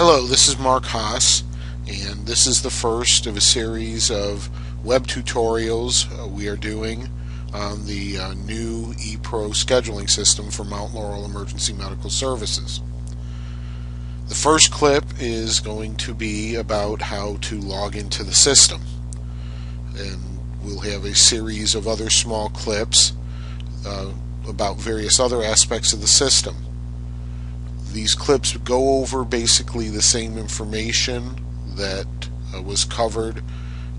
Hello, this is Mark Haas, and this is the first of a series of web tutorials we are doing on the new ePro scheduling system for Mount Laurel Emergency Medical Services. The first clip is going to be about how to log into the system, and we'll have a series of other small clips about various other aspects of the system. These clips go over basically the same information that was covered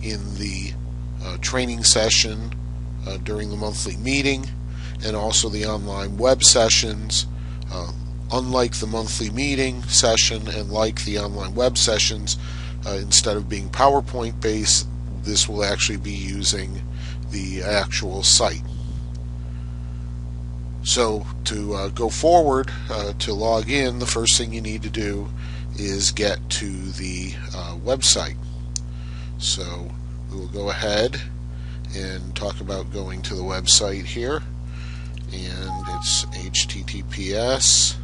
in the training session during the monthly meeting, and also the online web sessions. Unlike the monthly meeting session and like the online web sessions, instead of being PowerPoint based, this will actually be using the actual site. So to go forward, to log in, the first thing you need to do is get to the website. So we will go ahead and talk about going to the website here, and it's HTTPS.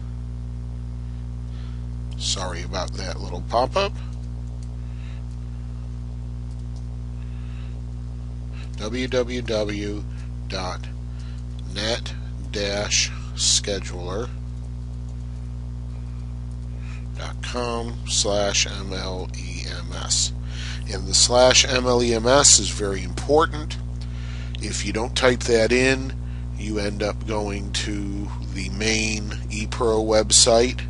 Sorry about that little pop-up. www.net-scheduler.com/MLEMS. And the /MLEMS is very important. If you don't type that in, you end up going to the main ePro website,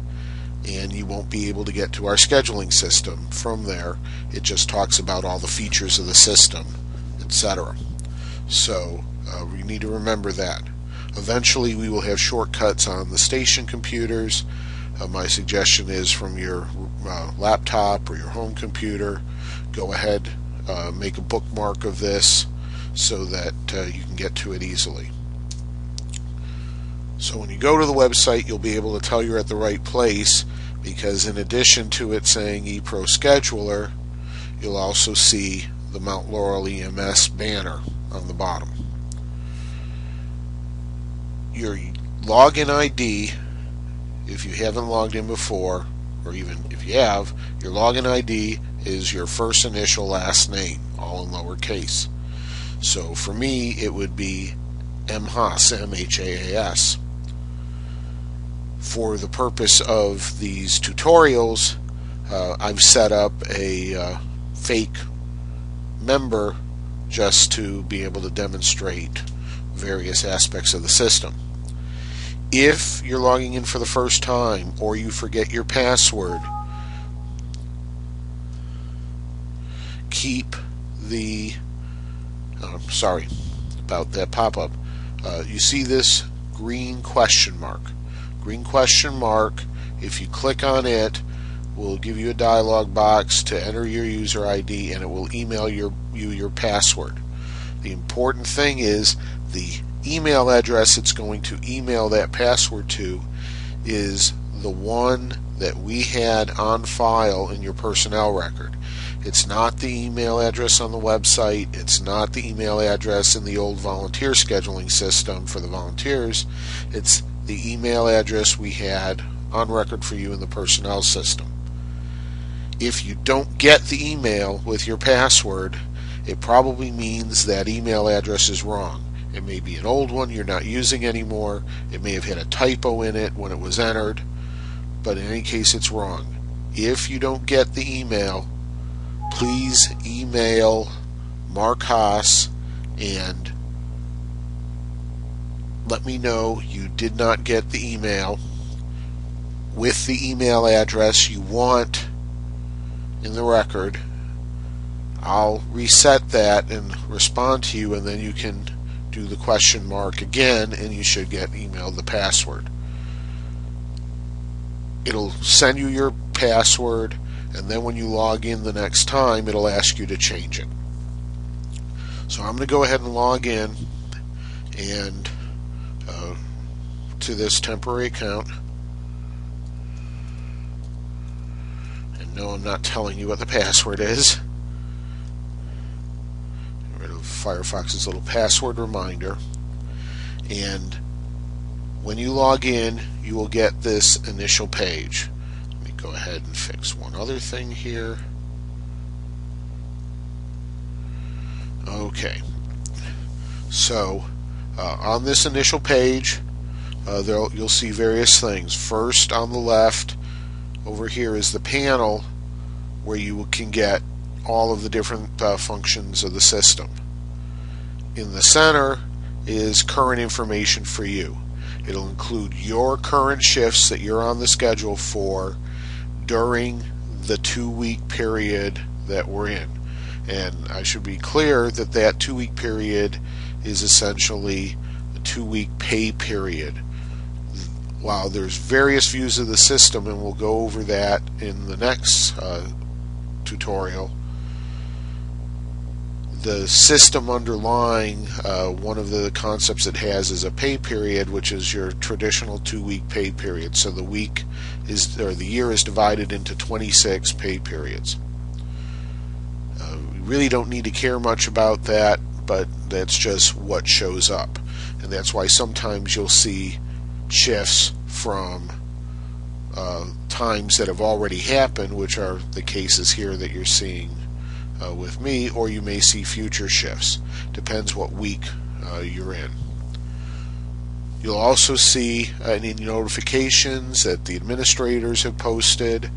and you won't be able to get to our scheduling system from there. It just talks about all the features of the system, etc. So we need to remember that. Eventually we will have shortcuts on the station computers. My suggestion is from your laptop or your home computer, go ahead, make a bookmark of this so that you can get to it easily. So when you go to the website, you'll be able to tell you're at the right place, because in addition to it saying ePro Scheduler, you'll also see the Mount Laurel EMS banner on the bottom. Your login ID, if you haven't logged in before, or even if you have, your login ID is your first initial last name, all in lowercase. So for me, it would be MHAAS, M-H-A-A-S. For the purpose of these tutorials, I've set up a fake member just to be able to demonstrate various aspects of the system. If you're logging in for the first time or you forget your password, keep the sorry about that pop-up. You see this green question mark. Green question mark, if you click on it, will give you a dialog box to enter your user ID, and it will email you your password. The important thing is the email address it's going to email that password to is the one that we had on file in your personnel record. It's not the email address on the website. It's not the email address in the old volunteer scheduling system for the volunteers. It's the email address we had on record for you in the personnel system. If you don't get the email with your password, it probably means that email address is wrong. It may be an old one you're not using anymore. It may have had a typo in it when it was entered, but in any case it's wrong. If you don't get the email, please email Mark Haas and let me know you did not get the email with the email address you want in the record. I'll reset that and respond to you, and then you can do the question mark again, and you should get emailed the password. It'll send you your password, and then when you log in the next time, it'll ask you to change it. So I'm going to go ahead and log in and to this temporary account. And no, I'm not telling you what the password is. Get rid of Firefox's little password reminder. And when you log in, you will get this initial page. Let me go ahead and fix one other thing here. Okay, so on this initial page, you'll see various things. First, on the left over here is the panel where you can get all of the different functions of the system. In the center is current information for you. It'll include your current shifts that you're on the schedule for during the 2-week period that we're in. And I should be clear that that 2-week period is essentially a 2-week pay period. While there's various views of the system, and we'll go over that in the next tutorial, the system underlying one of the concepts it has is a pay period, which is your traditional 2-week pay period. So the year is divided into 26 pay periods. We really don't need to care much about that, but that's just what shows up. And that's why sometimes you'll see shifts from times that have already happened, which are the cases here that you're seeing with me, or you may see future shifts. Depends what week you're in. You'll also see any notifications that the administrators have posted.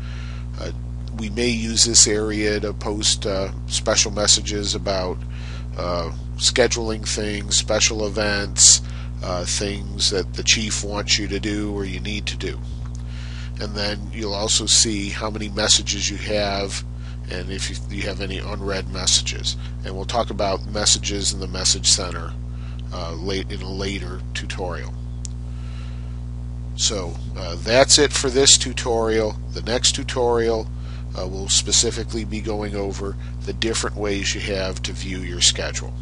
We may use this area to post special messages about scheduling things, special events, things that the chief wants you to do or you need to do. And then you'll also see how many messages you have and if you have any unread messages. And we'll talk about messages in the message center in a later tutorial. So that's it for this tutorial. The next tutorial will specifically be going over the different ways you have to view your schedule.